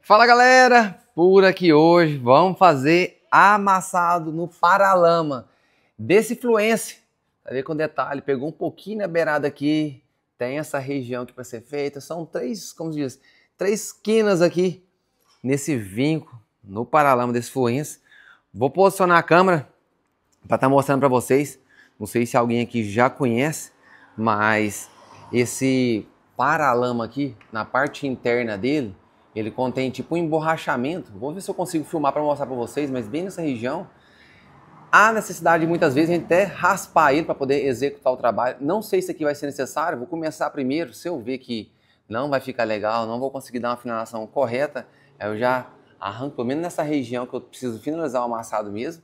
Fala galera, por aqui hoje vamos fazer amassado no paralama desse Fluence. Vai ver com detalhe, pegou um pouquinho na beirada aqui, tem essa região aqui para ser feita, são três, como se diz, três quinas aqui nesse vinco, no paralama desse Fluence. Vou posicionar a câmera para estar mostrando para vocês, não sei se alguém aqui já conhece, mas esse paralama aqui, na parte interna dele, ele contém tipo um emborrachamento. Vou ver se eu consigo filmar para mostrar para vocês, mas bem nessa região há necessidade muitas vezes a gente até raspar ele para poder executar o trabalho. Não sei se aqui vai ser necessário, vou começar primeiro. Se eu ver que não vai ficar legal, não vou conseguir dar uma finalização correta, eu já arranco pelo menos nessa região que eu preciso finalizar o amassado mesmo,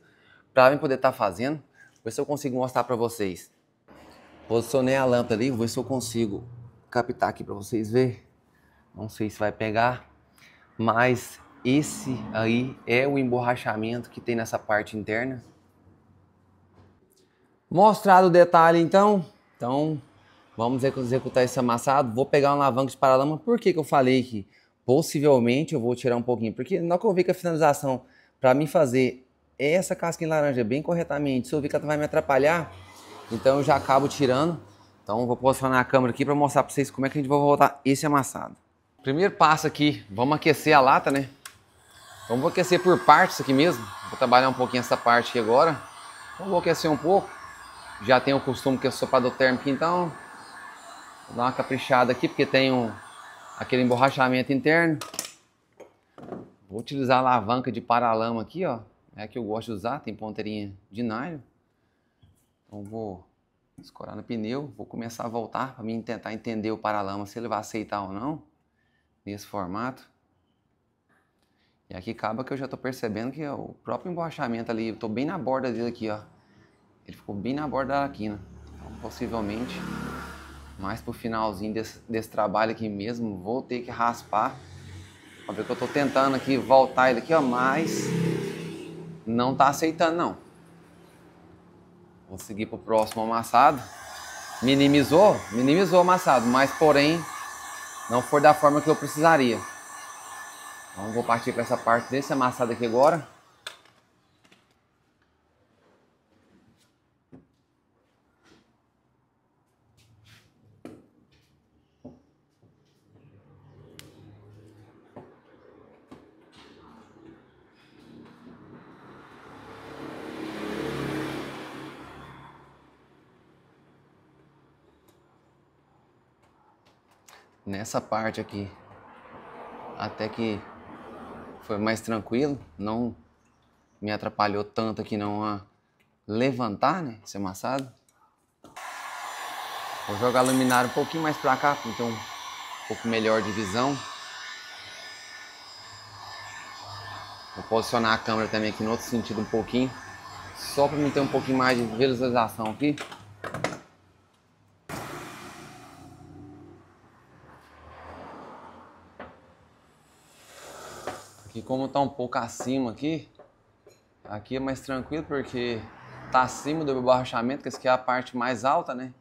para eu poder estar fazendo. Vou ver se eu consigo mostrar para vocês. Posicionei a lâmpada ali, vou ver se eu consigo captar aqui para vocês verem. Não sei se vai pegar, mas esse aí é o emborrachamento que tem nessa parte interna. Mostrado o detalhe então vamos executar esse amassado. Vou pegar uma alavanca de paralama. Por que eu falei que possivelmente eu vou tirar um pouquinho? Porque na hora que eu vi que a finalização para mim fazer essa casquinha laranja bem corretamente, se eu ver que ela vai me atrapalhar, então eu já acabo tirando. Então vou posicionar a câmera aqui para mostrar para vocês como é que a gente vai voltar esse amassado. Primeiro passo aqui, vamos aquecer a lata, né? Então vou aquecer por partes aqui mesmo. Vou trabalhar um pouquinho essa parte aqui agora. Então vou aquecer um pouco. Já tenho o costume que é sopador térmico, então vou dar uma caprichada aqui porque tem aquele emborrachamento interno. Vou utilizar a alavanca de paralama aqui, ó. É a que eu gosto de usar, tem ponteirinha de nylon. Então vou escorar no pneu, vou começar a voltar para mim tentar entender o paralama, se ele vai aceitar ou não nesse formato. E aqui acaba que eu já estou percebendo que o próprio emborrachamento ali, eu estou bem na borda dele aqui, ó. Ele ficou bem na borda da quina. Então, possivelmente, mais pro finalzinho desse trabalho aqui mesmo, vou ter que raspar. Pra ver que eu estou tentando aqui voltar ele aqui, ó, mas não está aceitando não. Vou seguir pro próximo amassado. Minimizou o amassado, mas porém não foi da forma que eu precisaria. Então vou partir para essa parte desse amassado aqui agora. Nessa parte aqui, até que foi mais tranquilo, não me atrapalhou tanto aqui não a levantar, né, esse amassado. Vou jogar a luminária um pouquinho mais pra cá, para ter um pouco melhor de visão. Vou posicionar a câmera também aqui no outro sentido um pouquinho, só para me ter um pouquinho mais de visualização aqui. Aqui como tá um pouco acima aqui é mais tranquilo porque tá acima do emborrachamento, que essa aqui é a parte mais alta, né?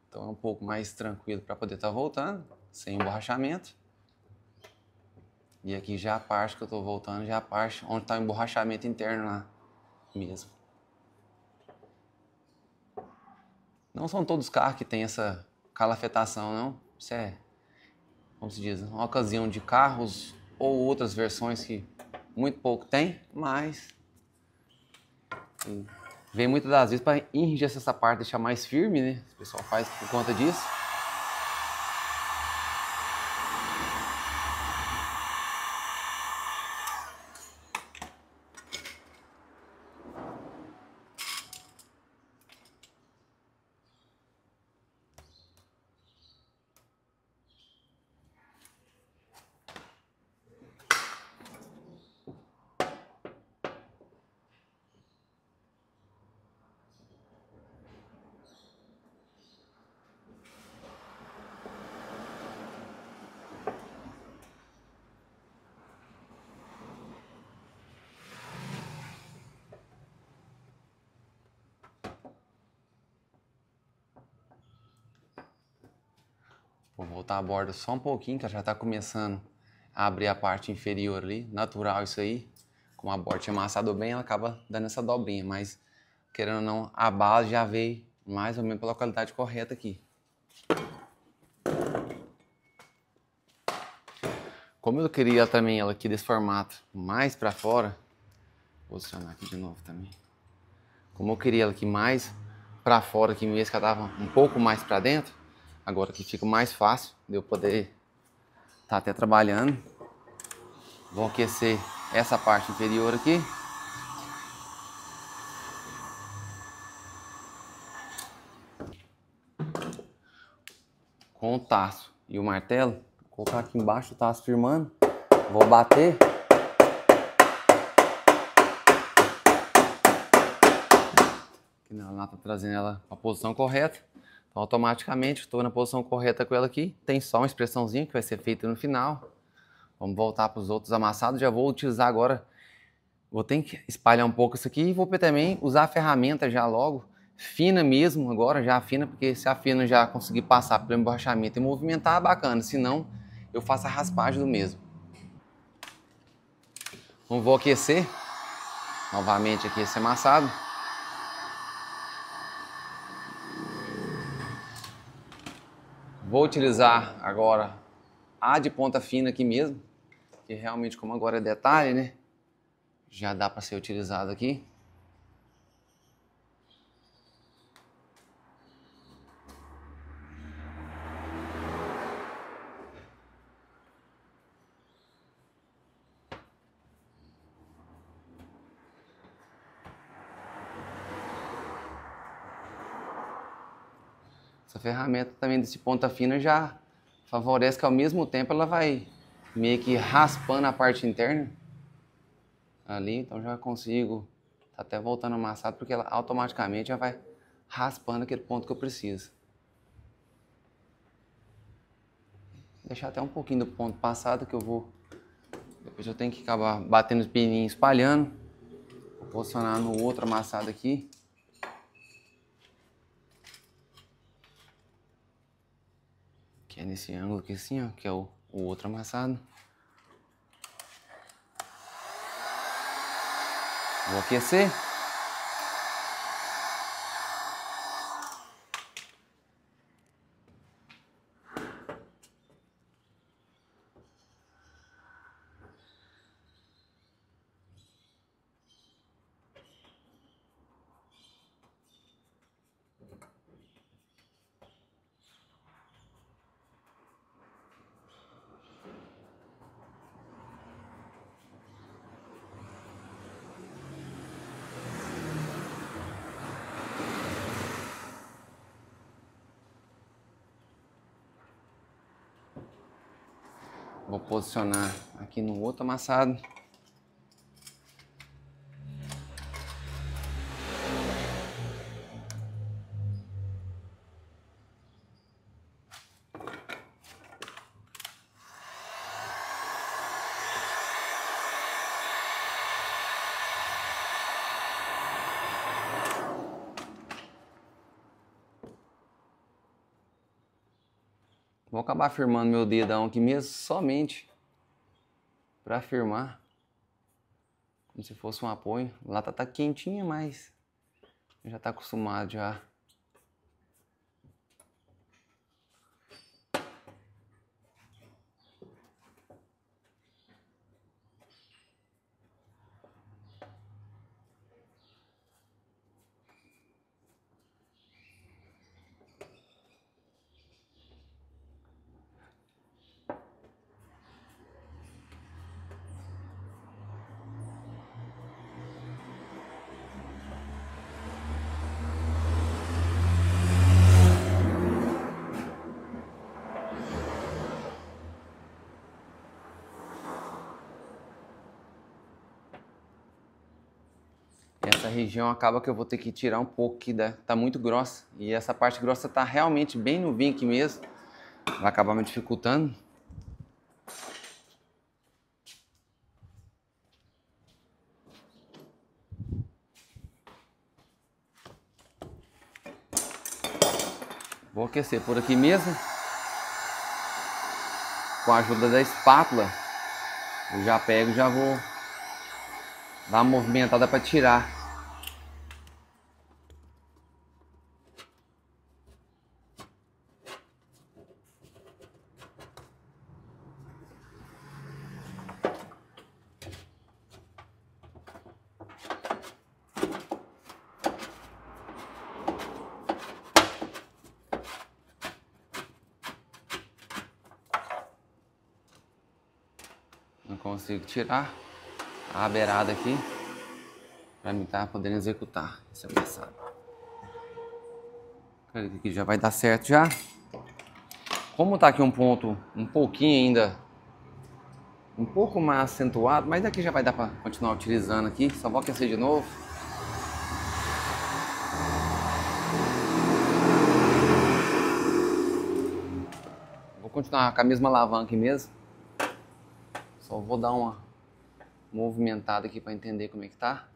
Então é um pouco mais tranquilo para poder estar voltando, sem emborrachamento. E aqui já a parte que eu estou voltando, já é a parte onde está o emborrachamento interno lá mesmo. Não são todos os carros que tem essa calafetação, não. Isso é, como se diz, uma ocasião de carros ou outras versões que muito pouco tem, mas vem muitas das vezes para enrijecer essa parte, deixar mais firme, né? O pessoal faz por conta disso. Vou voltar a borda só um pouquinho, que já está começando abrir a parte inferior ali, natural isso aí. Como a borda tinha amassado bem, ela acaba dando essa dobrinha, mas querendo ou não, a base já veio mais ou menos pela qualidade correta aqui. Como eu queria também ela aqui desse formato mais para fora, vou posicionar aqui de novo também. Como eu queria ela aqui mais para fora aqui mesmo, que ela tava um pouco mais para dentro, agora que fica mais fácil de eu poder estar até trabalhando. Vou aquecer essa parte inferior aqui. Com o taço e o martelo, vou colocar aqui embaixo o taço firmando, vou bater. Ela está trazendo ela para a posição correta, então automaticamente estou na posição correta com ela aqui. Tem só uma expressãozinha que vai ser feita no final. Vamos voltar para os outros amassados. Já vou utilizar agora, vou ter que espalhar um pouco isso aqui e vou também usar a ferramenta já logo, fina mesmo agora, já fina, porque se a fina já conseguir passar pelo emborrachamento e movimentar, bacana, senão eu faço a raspagem do mesmo. Então vou aquecer novamente aqui esse amassado. Vou utilizar agora a de ponta fina aqui mesmo, que realmente como agora é detalhe, né? Já dá para ser utilizado aqui. Essa ferramenta também desse ponta fina já favorece que ao mesmo tempo ela vai meio que raspando a parte interna ali, então já consigo tá até voltando amassado porque ela automaticamente já vai raspando aquele ponto que eu preciso. Deixar até um pouquinho do ponto passado que eu vou, depois eu tenho que acabar batendo os pininhos, espalhando. Vou posicionar no outro amassado aqui. Que é nesse ângulo aqui assim, ó, que é o outro amassado. Vou aquecer. Vou posicionar aqui no outro amassado. Vou acabar firmando meu dedão aqui mesmo, somente para firmar, como se fosse um apoio. A lata tá quentinha, mas já tá acostumado já. Essa região acaba que eu vou ter que tirar um pouco, que tá muito grossa. E essa parte grossa tá realmente bem no vinho aqui mesmo. Vai acabar me dificultando. Vou aquecer por aqui mesmo. Com a ajuda da espátula. Eu já pego e já vou dar uma movimentada para tirar. Não consigo tirar a beirada aqui para mim estar podendo executar esse amassado. Acredito que já vai dar certo já. Como tá aqui um ponto um pouquinho ainda, um pouco mais acentuado, mas daqui já vai dar para continuar utilizando aqui. Só vou aquecer de novo. Vou continuar com a mesma alavanca mesmo. Só vou dar uma movimentada aqui para entender como é que tá.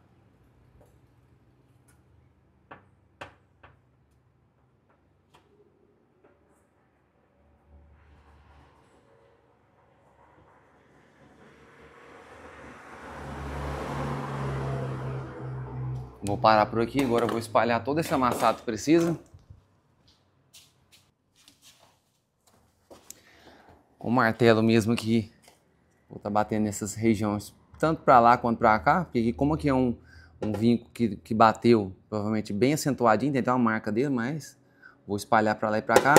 Vou parar por aqui, agora eu vou espalhar todo esse amassado que precisa. Com o martelo mesmo aqui, vou estar batendo nessas regiões, tanto para lá quanto para cá, porque como aqui é um vinco que bateu, provavelmente bem acentuadinho, tem até uma marca dele, mas vou espalhar para lá e para cá.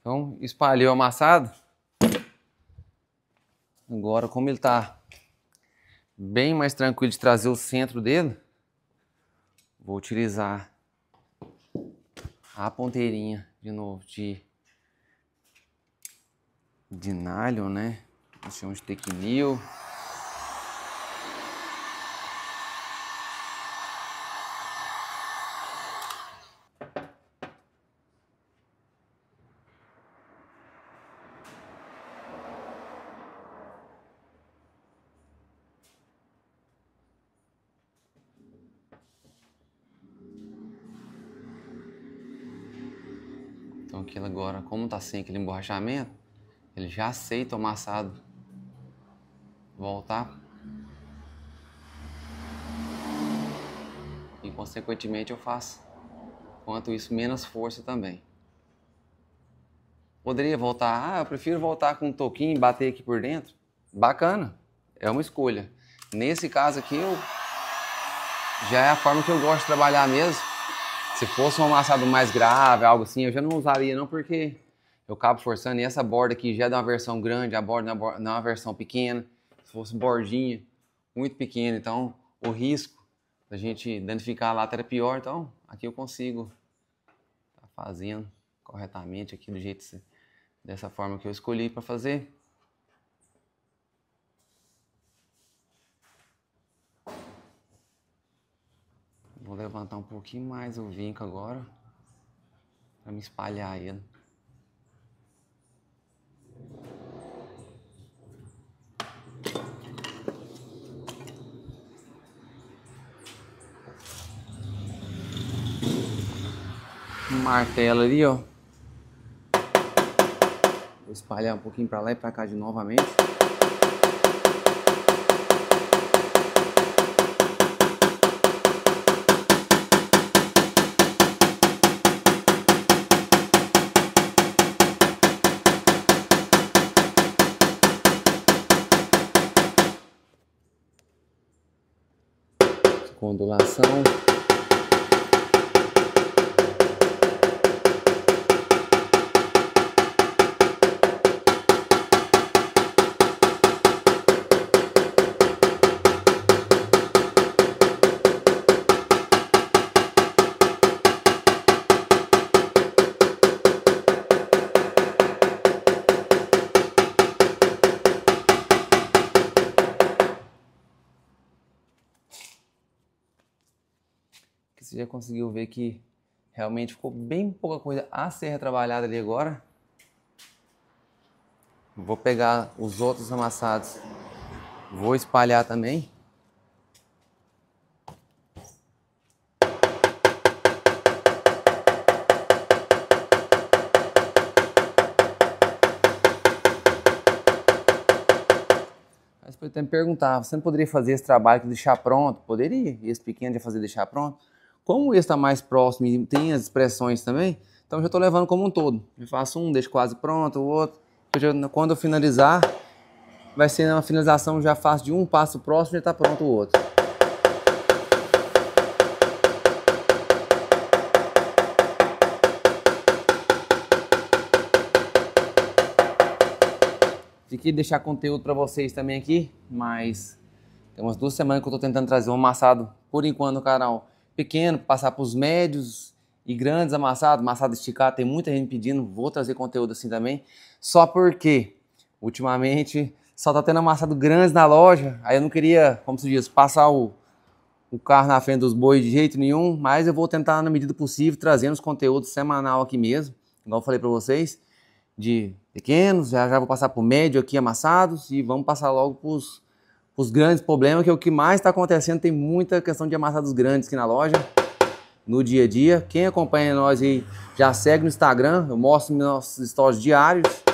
Então, espalhei o amassado. Agora, como ele está bem mais tranquilo de trazer o centro dele, vou utilizar a ponteirinha de novo de nylon, né? Nós chamamos de Tecnil. Então aquilo agora, como tá sem aquele emborrachamento, ele já aceita o amassado voltar. E consequentemente eu faço, quanto isso, menos força também. Poderia voltar, eu prefiro voltar com um toquinho e bater aqui por dentro. Bacana, é uma escolha. Nesse caso aqui, já é a forma que eu gosto de trabalhar mesmo. Se fosse um amassado mais grave, algo assim, eu já não usaria não, porque eu acabo forçando. E essa borda aqui já é de uma versão grande, a borda não é uma versão pequena. Se fosse bordinha muito pequena, então o risco da gente danificar a lata era pior. Então aqui eu consigo estar fazendo corretamente aqui do jeito, dessa forma que eu escolhi para fazer. Vou levantar um pouquinho mais o vinco agora, para me espalhar ele. Um martelo ali, ó. Vou espalhar um pouquinho para lá e para cá de novamente. Com ondulação. já conseguiu ver que realmente ficou bem pouca coisa a ser retrabalhada ali agora. Vou pegar os outros amassados, vou espalhar também. Mas pode até me perguntar, você não poderia fazer esse trabalho que deixar pronto? Poderia, esse pequeno de fazer deixar pronto. Como esse está mais próximo e tem as expressões também, então eu já estou levando como um todo. Eu faço um, deixo quase pronto, o outro. Quando eu finalizar, vai ser uma finalização, já faço de um, passo próximo e já está pronto o outro. Fiquei deixar conteúdo para vocês também aqui, mas tem umas 2 semanas que eu estou tentando trazer um amassado, por enquanto, no canal pequeno, passar para os médios e grandes amassados, amassado esticado, tem muita gente pedindo, vou trazer conteúdo assim também, só porque ultimamente só tá tendo amassado grandes na loja, aí eu não queria, como se diz, passar o carro na frente dos bois de jeito nenhum, mas eu vou tentar, na medida possível, trazendo os conteúdos semanal aqui mesmo, igual eu falei para vocês, de pequenos, já vou passar para o médio aqui amassados e vamos passar logo para os grandes problemas, que é o que mais está acontecendo. Tem muita questão de amassados grandes aqui na loja, no dia a dia. Quem acompanha nós aí já segue no Instagram, eu mostro nossos stories diários.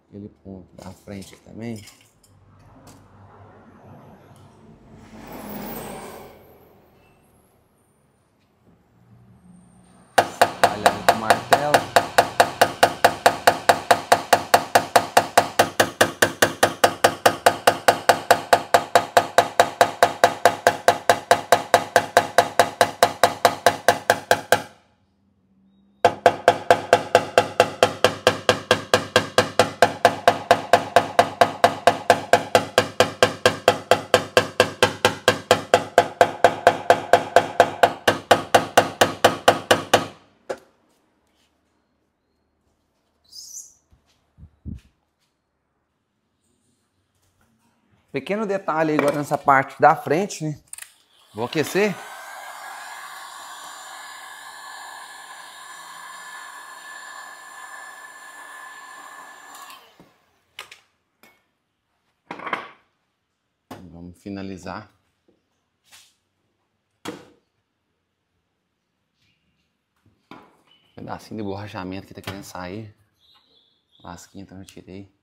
Aquele ponto da frente aqui também. Trabalhando com o martelo. Pequeno detalhe aí agora nessa parte da frente, né? Vou aquecer. Vamos finalizar. Pedacinho de borrachamento que tá querendo sair. Lasquinha, então eu tirei.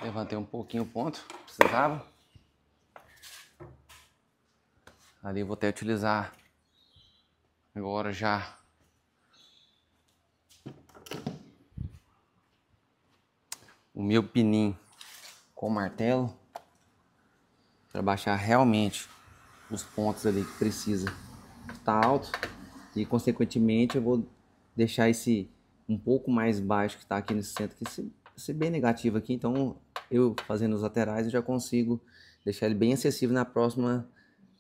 Levantei um pouquinho o ponto, precisava. Ali eu vou até utilizar agora já o meu pininho com martelo para baixar realmente os pontos ali que precisa estar alto e consequentemente eu vou deixar esse um pouco mais baixo que está aqui nesse centro, que esse bem negativo aqui, então eu fazendo os laterais eu já consigo deixar ele bem acessível na próxima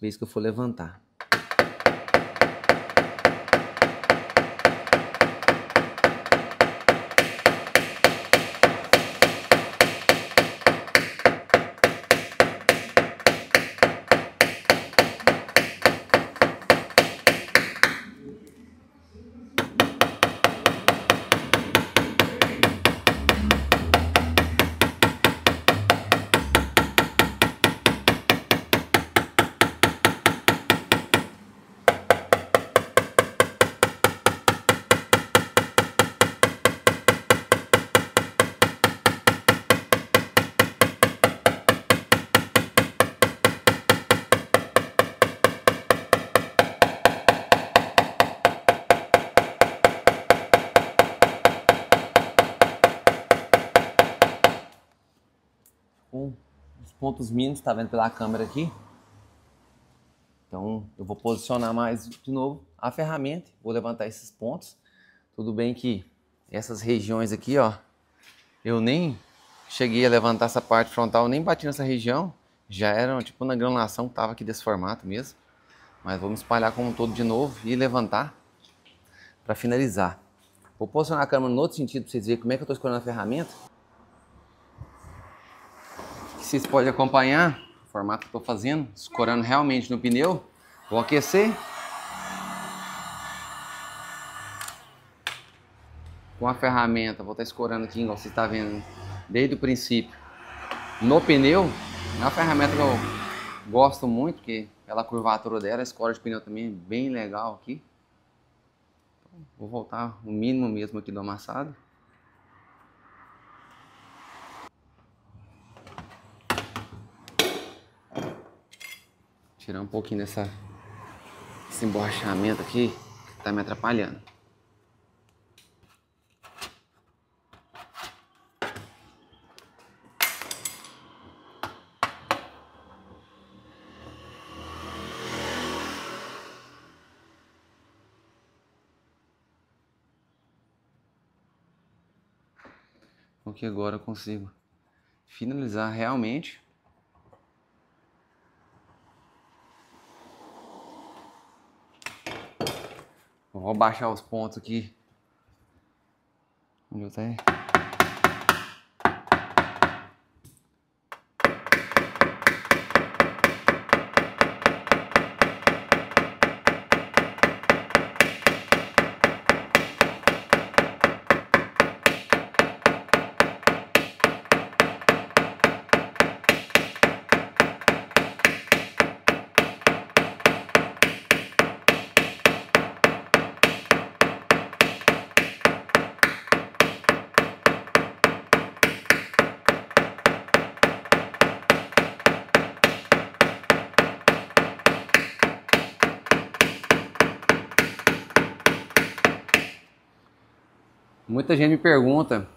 vez que eu for levantar. pontos mínimos, tá vendo pela câmera aqui. Então eu vou posicionar mais de novo a ferramenta, vou levantar esses pontos. Tudo bem que essas regiões aqui, ó, eu nem cheguei a levantar essa parte frontal, nem bati nessa região. Já era tipo na granulação que tava aqui desse formato mesmo. Mas vamos espalhar como um todo de novo e levantar para finalizar. Vou posicionar a câmera no outro sentido para vocês verem como é que eu estou escolhendo a ferramenta. Vocês podem acompanhar o formato que eu estou fazendo, escorando realmente no pneu. Vou aquecer. Com a ferramenta, vou estar escorando aqui, igual você está vendo, desde o princípio. No pneu, é uma ferramenta que eu gosto muito, porque pela curvatura dela, a escora de pneu também é bem legal aqui. Vou voltar o mínimo mesmo aqui do amassado. Tirar um pouquinho desse emborrachamento aqui, que tá me atrapalhando. Porque agora eu consigo finalizar realmente. Vou baixar os pontos aqui. Onde eu tenho? Muita gente me pergunta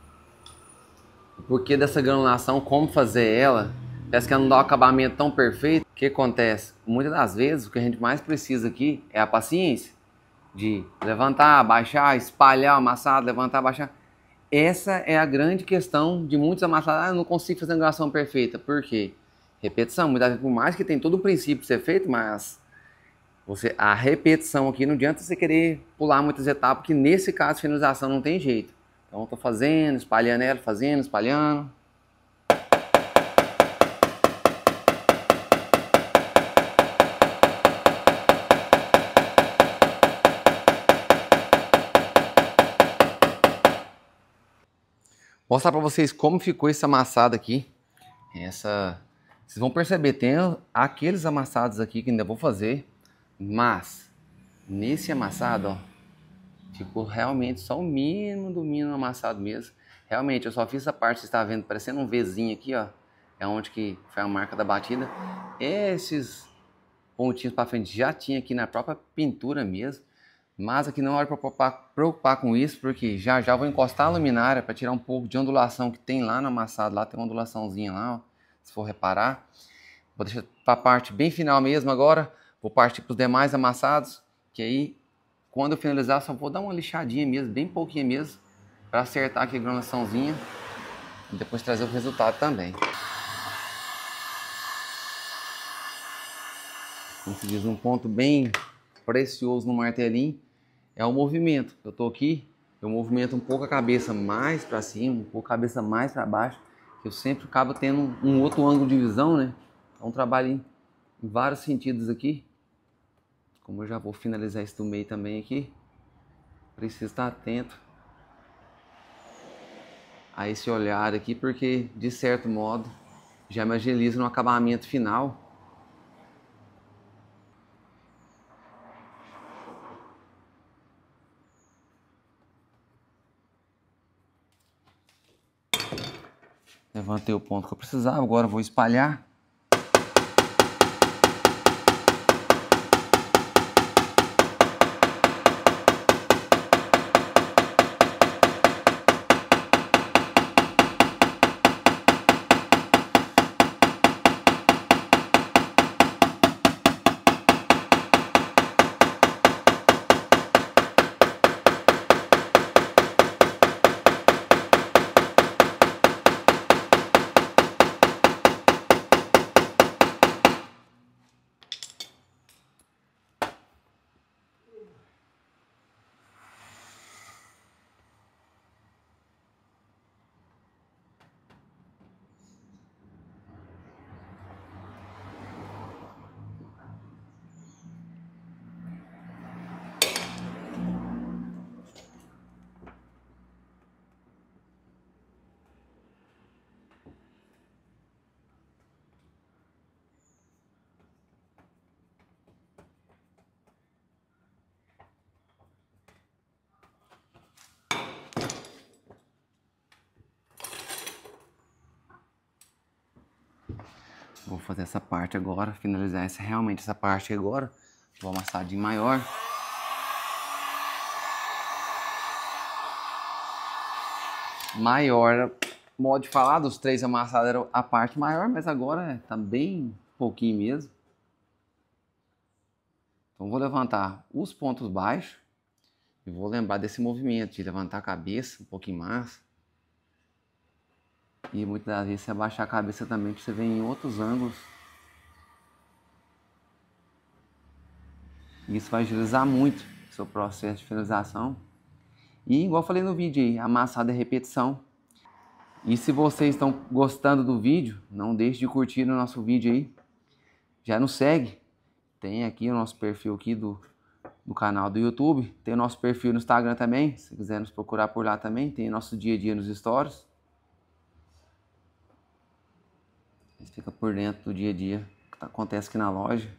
o porquê dessa granulação, como fazer ela. Parece que ela não dá um acabamento tão perfeito. O que acontece? Muitas das vezes o que a gente mais precisa aqui é a paciência de levantar, baixar, espalhar o amassado, levantar, baixar. Essa é a grande questão de muitos amassados. Ah, eu não consigo fazer a granulação perfeita. Por quê? Repetição. Muitas vezes, por mais que tem todo o princípio ser feito, mas a repetição aqui não adianta você querer pular muitas etapas, que nesse caso, finalização não tem jeito. Então, eu tô fazendo, espalhando ela, fazendo, espalhando. Vou mostrar para vocês como ficou esse amassado aqui. Vocês vão perceber, tem aqueles amassados aqui que ainda vou fazer, mas nesse amassado, ó, ficou realmente só o mínimo do mínimo amassado mesmo. Realmente, eu só fiz essa parte que você está vendo, parecendo um Vzinho aqui, ó. É onde que foi a marca da batida. Esses pontinhos para frente já tinha aqui na própria pintura mesmo. Mas aqui não é hora para preocupar com isso, porque já já vou encostar a luminária para tirar um pouco de ondulação que tem lá no amassado. Lá tem uma ondulaçãozinha lá, ó, se for reparar. Vou deixar para a parte bem final mesmo agora. Vou partir para os demais amassados, que aí, quando eu finalizar, só vou dar uma lixadinha mesmo, bem pouquinho mesmo, para acertar aqui a granulaçãozinha e depois trazer o resultado também. Como se diz, um ponto bem precioso no martelinho é o movimento. Eu tô aqui, eu movimento um pouco a cabeça mais para cima, um pouco a cabeça mais para baixo, que eu sempre acabo tendo um outro ângulo de visão, né? Então trabalho em vários sentidos aqui. Como eu já vou finalizar esse do meio também aqui, preciso estar atento a esse olhar aqui, porque de certo modo já me agiliza no acabamento final. Levantei o ponto que eu precisava, agora eu vou espalhar. Vou fazer essa parte agora, finalizar realmente essa parte agora. Vou amassadinho maior. Maior, modo de falar, dos 3 amassados era a parte maior, mas agora tá bem pouquinho mesmo. Então vou levantar os pontos baixos e vou lembrar desse movimento de levantar a cabeça um pouquinho mais. E muitas das vezes você abaixar a cabeça também para você ver em outros ângulos. Isso vai agilizar muito o seu processo de finalização. E igual eu falei no vídeo aí, amassado é repetição. E se vocês estão gostando do vídeo, não deixe de curtir o nosso vídeo aí. Já nos segue. Tem aqui o nosso perfil aqui do canal do YouTube. Tem o nosso perfil no Instagram também. Se quiser nos procurar por lá também. Tem o nosso dia a dia nos stories. A gente fica por dentro do dia a dia que acontece aqui na loja.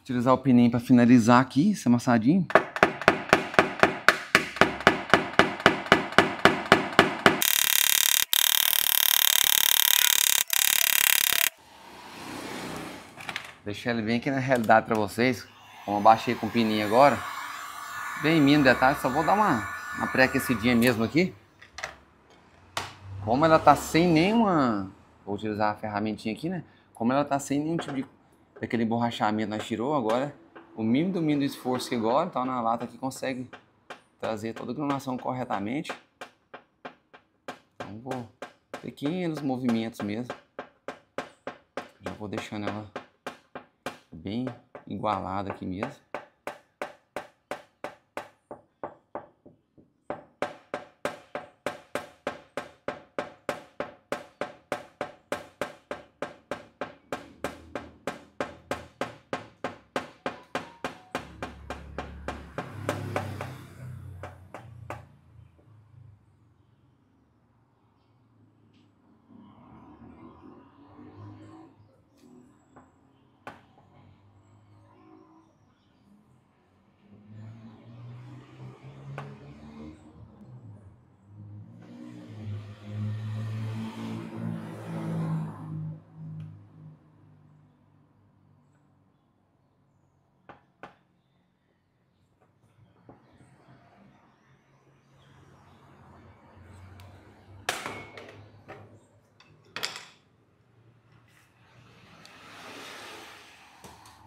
Utilizar o pininho para finalizar aqui esse amassadinho. Deixar ele bem aqui na realidade para vocês. Como eu baixei com o pininho agora, bem mínimo detalhe, só vou dar uma pré-aquecidinha mesmo aqui. Como ela tá sem nenhuma, vou utilizar a ferramentinha aqui, né? Como ela tá sem nenhum tipo de daquele emborrachamento nós tirou agora, o mínimo do esforço que agora, então na lata aqui consegue trazer toda a inclinação corretamente. Então vou pequenos movimentos mesmo. Já vou deixando ela bem igualada aqui mesmo.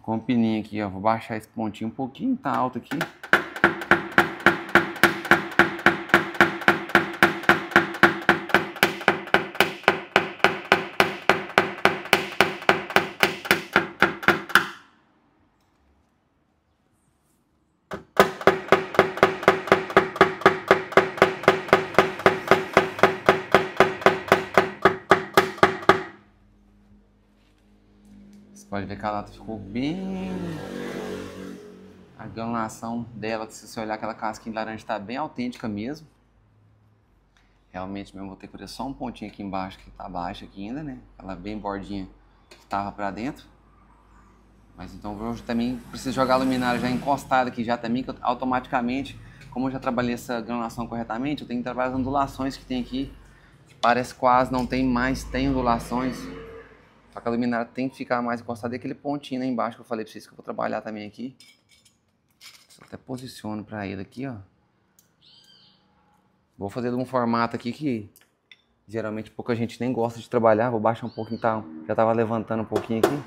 Com o pininho aqui, ó, vou baixar esse pontinho um pouquinho, tá alto aqui. Você pode ver que a lata ficou bem... A granulação dela, se você olhar aquela casquinha de laranja, está bem autêntica mesmo. Realmente mesmo vou ter que fazer só um pontinho aqui embaixo, que tá baixo aqui ainda, né? Ela bem bordinha que tava pra dentro. Mas então eu também preciso jogar a luminária já encostada aqui já também, que automaticamente, como eu já trabalhei essa granulação corretamente, eu tenho que trabalhar as ondulações que tem aqui. Que parece quase não tem mais, tem ondulações. Só que a luminária tem que ficar mais encostada. E aquele pontinho lá embaixo que eu falei pra vocês que eu vou trabalhar também aqui. Eu até posiciono pra ele aqui, ó. Vou fazer de um formato aqui que geralmente pouca gente nem gosta de trabalhar. Vou baixar um pouquinho, tá? Já tava levantando um pouquinho aqui.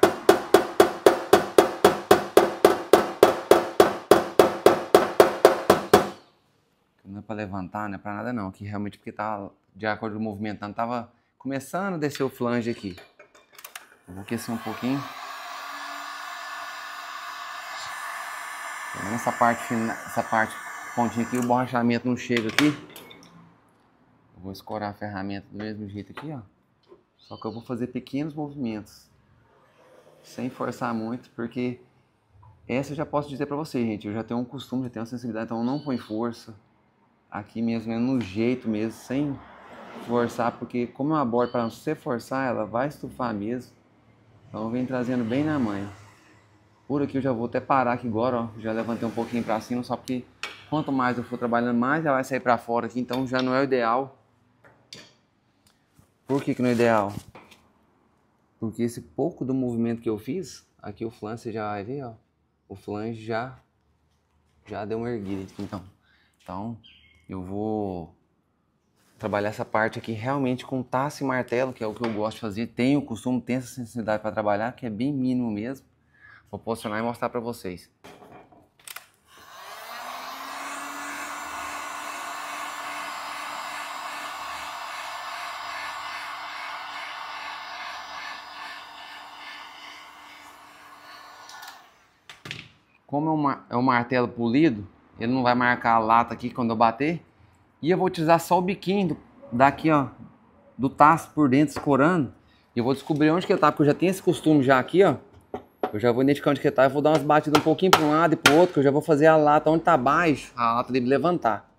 Não é pra levantar, não é pra nada não. Aqui realmente porque tá, de acordo com o movimento, tava começando a descer o flange aqui. Eu vou aquecer um pouquinho. Essa parte pontinha aqui, o borrachamento não chega aqui. Eu vou escorar a ferramenta do mesmo jeito aqui, ó. Só que eu vou fazer pequenos movimentos. Sem forçar muito, porque essa eu já posso dizer pra vocês, gente. Eu já tenho um costume, já tenho uma sensibilidade, então eu não ponho força. Aqui mesmo é no jeito mesmo, sem forçar, porque como é uma borda, para você forçar, ela vai estufar mesmo. Então eu venho trazendo bem na manha. Por aqui eu já vou até parar aqui agora, ó. Já levantei um pouquinho para cima, só porque quanto mais eu for trabalhando, mais ela vai sair para fora aqui, então já não é o ideal. Por que que não é ideal? Porque esse pouco do movimento que eu fiz, aqui o flange você já vai ver, ó. O flange já deu uma erguida aqui, então eu vou trabalhar essa parte aqui realmente com taça e martelo, que é o que eu gosto de fazer. Tenho o costume, tenho essa sensibilidade para trabalhar, que é bem mínimo mesmo. Vou posicionar e mostrar para vocês. Como é um martelo polido, ele não vai marcar a lata aqui quando eu bater. E eu vou utilizar só o biquinho daqui, ó, do taço por dentro escorando. E eu vou descobrir onde que ele tá, porque eu já tenho esse costume já aqui, ó. Eu já vou identificar onde que ele tá. Eu vou dar umas batidas um pouquinho para um lado e para o outro, que eu já vou fazer a lata onde tá baixo, a lata dele levantar.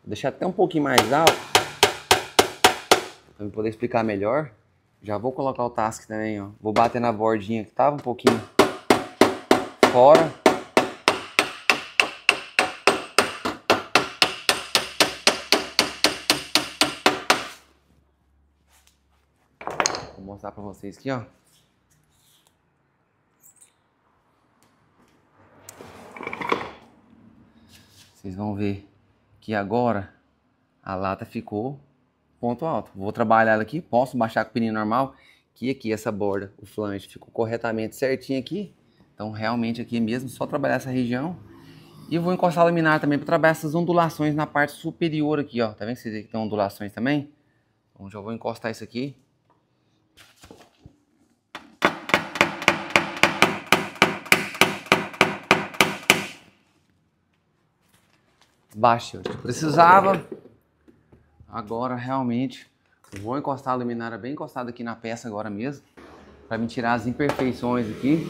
Vou deixar até um pouquinho mais alto, para eu poder explicar melhor. Já vou colocar o task também, ó. Vou bater na bordinha que tava um pouquinho fora. Vou mostrar para vocês aqui, ó. Vocês vão ver que agora a lata ficou ponto alto. Vou trabalhar ela aqui, posso baixar com o pininho normal, que aqui essa borda, o flange, ficou corretamente certinho aqui. Então realmente aqui mesmo, só trabalhar essa região. E vou encostar a laminar também para trabalhar essas ondulações na parte superior aqui, ó. Tá vendo que vocês tem ondulações também? Então já vou encostar isso aqui. Baixo, eu precisava. Agora realmente vou encostar a luminária bem encostada aqui na peça agora mesmo, para me tirar as imperfeições aqui.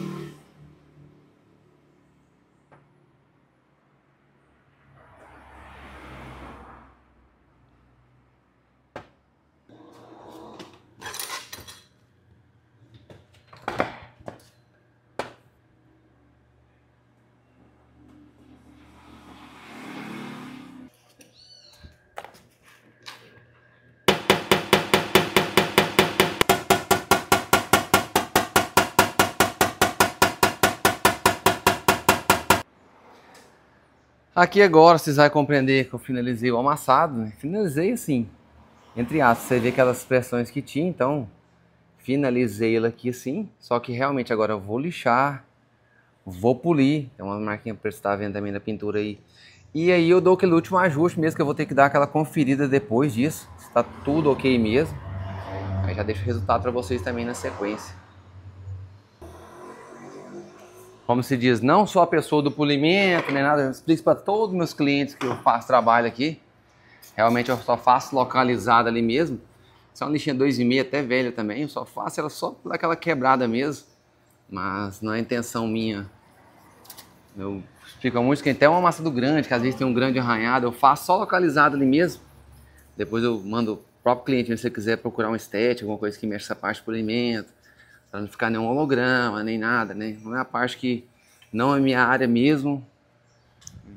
Aqui agora vocês vão compreender que eu finalizei o amassado, né? Finalizei assim, entre aspas, você vê aquelas pressões que tinha, então finalizei ele aqui assim, só que realmente agora eu vou lixar, vou polir, tem uma marquinha para você estar vendo também na pintura aí. E aí eu dou aquele último ajuste mesmo, que eu vou ter que dar aquela conferida depois disso, se tá tudo ok mesmo. Aí já deixo o resultado para vocês também na sequência. Como se diz, não sou a pessoa do polimento, nem nada, eu explico para todos os meus clientes que eu faço trabalho aqui. Realmente eu só faço localizada ali mesmo. Essa é uma lixinha 2,5, até velha também, eu só faço ela só por aquela quebrada mesmo. Mas não é intenção minha. Eu explico muito que até uma massa do grande, que às vezes tem um grande arranhado, eu faço só localizado ali mesmo. Depois eu mando o próprio cliente, se você quiser procurar um estético, alguma coisa que mexe essa parte do polimento. Para não ficar nenhum holograma, nem nada, né? Não é a parte que não é minha área mesmo.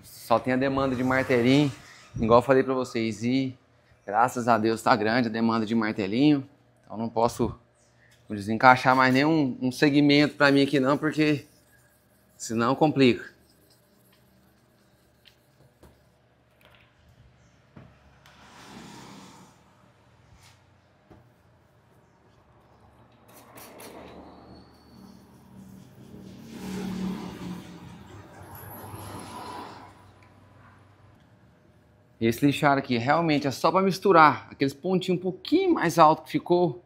Só tem a demanda de martelinho, igual eu falei para vocês. E graças a Deus está grande a demanda de martelinho. Então não posso desencaixar mais nenhum segmento para mim aqui não, porque senão complica. Esse lixar aqui realmente é só para misturar aqueles pontinhos um pouquinho mais alto que ficou,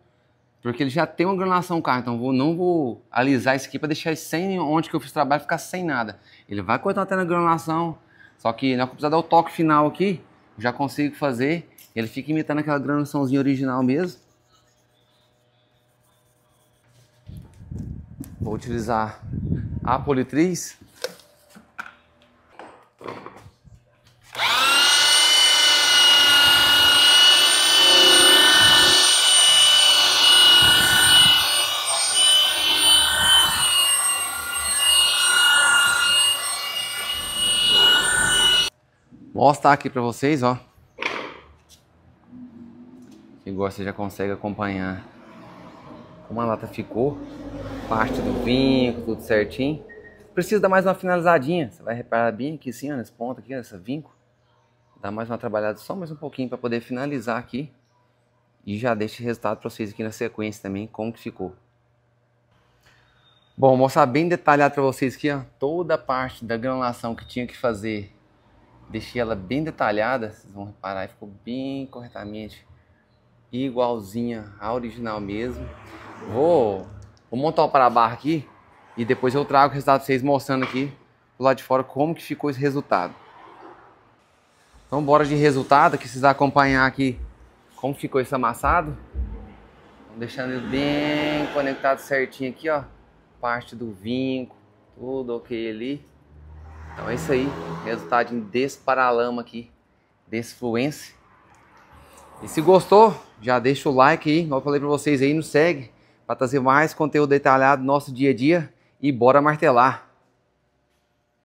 porque ele já tem uma granulação no carro, então não vou alisar isso aqui para deixar sem onde que eu fiz o trabalho ficar sem nada. Ele vai cortar até na granulação, só que nós precisamos dar o toque final aqui já consigo fazer. Ele fica imitando aquela granulaçãozinha original mesmo. Vou utilizar a politriz. Vou mostrar aqui para vocês, ó. Igual você já consegue acompanhar como a lata ficou. Parte do vinco, tudo certinho. Precisa dar mais uma finalizadinha. Você vai reparar bem aqui assim, ó, nesse ponto aqui, nessa vinco. Dá mais uma trabalhada, só mais um pouquinho para poder finalizar aqui. E já deixo o resultado para vocês aqui na sequência também, como que ficou. Bom, vou mostrar bem detalhado para vocês aqui, ó. Toda a parte da granulação que tinha que fazer. Deixei ela bem detalhada, vocês vão reparar, ficou bem corretamente igualzinha à original mesmo. Vou montar o para-barra aqui e depois eu trago o resultado para vocês, mostrando aqui do lado de fora como que ficou esse resultado. Então bora de resultado, que vocês vão acompanhar aqui como ficou esse amassado. Deixando ele bem conectado certinho aqui, ó. Parte do vinco, tudo ok ali. Então é isso aí, resultado desse paralama aqui, desse Fluence. E se gostou, já deixa o like aí, como eu falei pra vocês aí, nos segue, para trazer mais conteúdo detalhado do nosso dia a dia. E bora martelar!